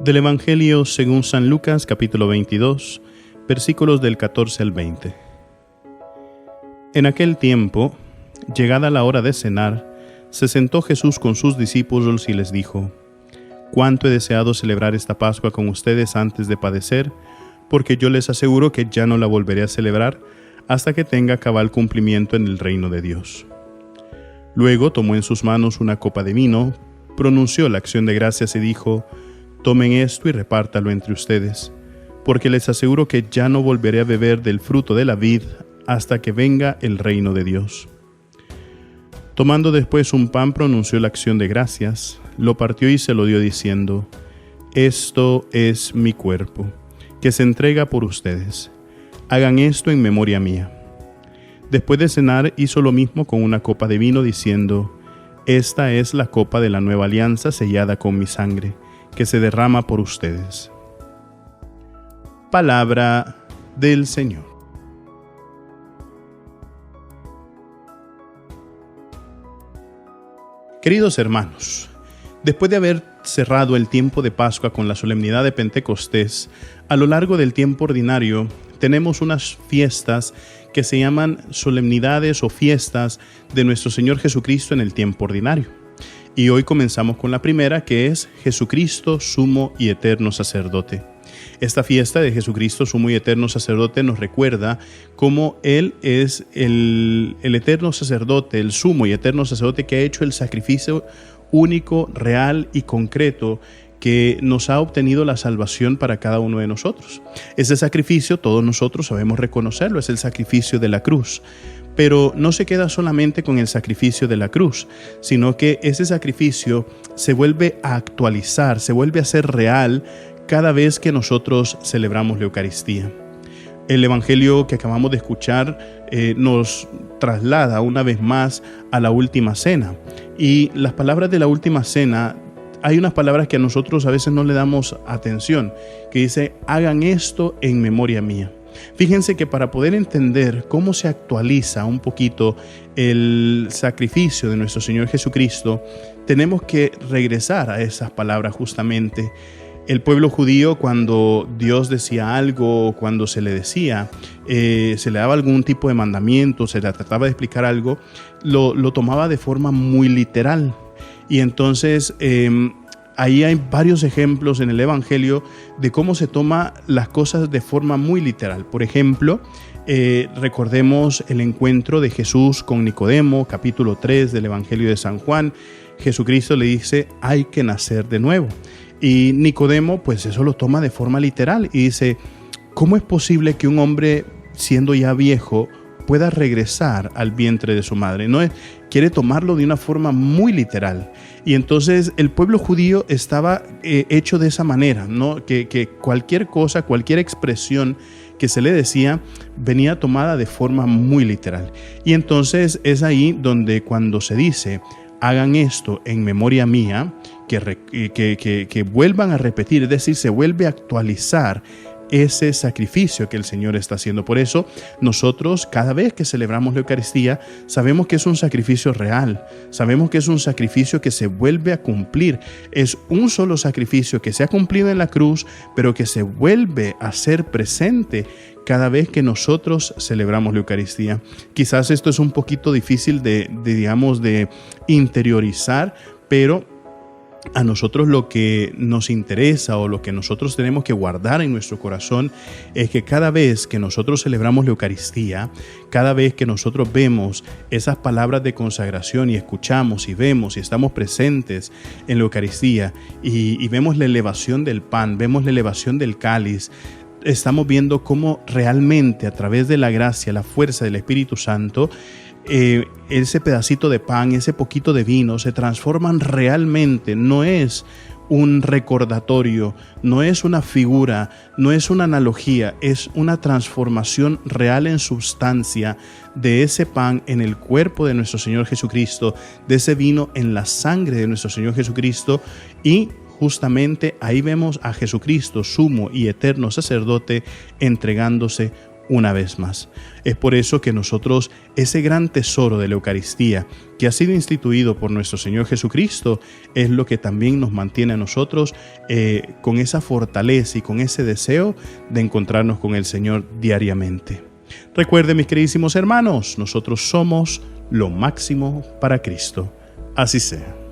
Del Evangelio según San Lucas, capítulo 22, versículos del 14 al 20. En aquel tiempo, llegada la hora de cenar, se sentó Jesús con sus discípulos y les dijo: «Cuánto he deseado celebrar esta Pascua con ustedes antes de padecer, porque yo les aseguro que ya no la volveré a celebrar hasta que tenga cabal cumplimiento en el reino de Dios». Luego tomó en sus manos una copa de vino, pronunció la acción de gracias y dijo: «Tomen esto y repártalo entre ustedes, porque les aseguro que ya no volveré a beber del fruto de la vid hasta que venga el reino de Dios». Tomando después un pan, pronunció la acción de gracias, lo partió y se lo dio diciendo: «Esto es mi cuerpo, que se entrega por ustedes. Hagan esto en memoria mía». Después de cenar, hizo lo mismo con una copa de vino, diciendo: «Esta es la copa de la nueva alianza sellada con mi sangre, que se derrama por ustedes». Palabra del Señor. Queridos hermanos, después de haber cerrado el tiempo de Pascua con la solemnidad de Pentecostés, a lo largo del tiempo ordinario tenemos unas fiestas que se llaman solemnidades o fiestas de nuestro Señor Jesucristo en el tiempo ordinario. Y hoy comenzamos con la primera, que es Jesucristo, sumo y eterno sacerdote. Esta fiesta de Jesucristo, sumo y eterno sacerdote, nos recuerda cómo Él es el eterno sacerdote, el sumo y eterno sacerdote que ha hecho el sacrificio único, real y concreto que nos ha obtenido la salvación para cada uno de nosotros. Ese sacrificio, todos nosotros sabemos reconocerlo, es el sacrificio de la cruz. Pero no se queda solamente con el sacrificio de la cruz, sino que ese sacrificio se vuelve a actualizar, se vuelve a ser real cada vez que nosotros celebramos la Eucaristía. El Evangelio que acabamos de escuchar nos traslada una vez más a la última cena. Y las palabras de la última cena, hay unas palabras que a nosotros a veces no le damos atención, que dice: «Hagan esto en memoria mía». Fíjense que para poder entender cómo se actualiza un poquito el sacrificio de nuestro Señor Jesucristo, tenemos que regresar a esas palabras justamente. El pueblo judío, cuando Dios decía algo, cuando se le decía, se le daba algún tipo de mandamiento, se le trataba de explicar algo, lo tomaba de forma muy literal. Y entonces ahí hay varios ejemplos en el Evangelio de cómo se toma las cosas de forma muy literal. Por ejemplo, recordemos el encuentro de Jesús con Nicodemo, capítulo 3 del Evangelio de San Juan. Jesucristo le dice: «Hay que nacer de nuevo». Y Nicodemo, pues eso lo toma de forma literal y dice: «¿Cómo es posible que un hombre, siendo ya viejo, pueda regresar al vientre de su madre?». Quiere tomarlo de una forma muy literal. Y entonces el pueblo judío estaba hecho de esa manera, ¿no? Que cualquier cosa, cualquier expresión que se le decía venía tomada de forma muy literal. Y entonces es ahí donde cuando se dice: «Hagan esto en memoria mía», que vuelvan a repetir, es decir, se vuelve a actualizar ese sacrificio que el Señor está haciendo. Por eso nosotros, cada vez que celebramos la Eucaristía, sabemos que es un sacrificio real, sabemos que es un sacrificio que se vuelve a cumplir. Es un solo sacrificio que se ha cumplido en la cruz, pero que se vuelve a ser presente cada vez que nosotros celebramos la Eucaristía. Quizás esto es un poquito difícil de interiorizar, pero a nosotros lo que nos interesa o lo que nosotros tenemos que guardar en nuestro corazón es que cada vez que nosotros celebramos la Eucaristía, cada vez que nosotros vemos esas palabras de consagración y escuchamos y vemos y estamos presentes en la Eucaristía y vemos la elevación del pan, vemos la elevación del cáliz, estamos viendo cómo realmente a través de la gracia, la fuerza del Espíritu Santo, ese pedacito de pan, ese poquito de vino se transforman realmente. No es un recordatorio, no es una figura, no es una analogía, es una transformación real en sustancia de ese pan en el cuerpo de nuestro Señor Jesucristo, de ese vino en la sangre de nuestro Señor Jesucristo. Y justamente ahí vemos a Jesucristo, sumo y eterno sacerdote, entregándose una vez más. Es por eso que nosotros, ese gran tesoro de la Eucaristía que ha sido instituido por nuestro Señor Jesucristo, es lo que también nos mantiene a nosotros con esa fortaleza y con ese deseo de encontrarnos con el Señor diariamente. Recuerden, mis queridísimos hermanos, nosotros somos lo máximo para Cristo. Así sea.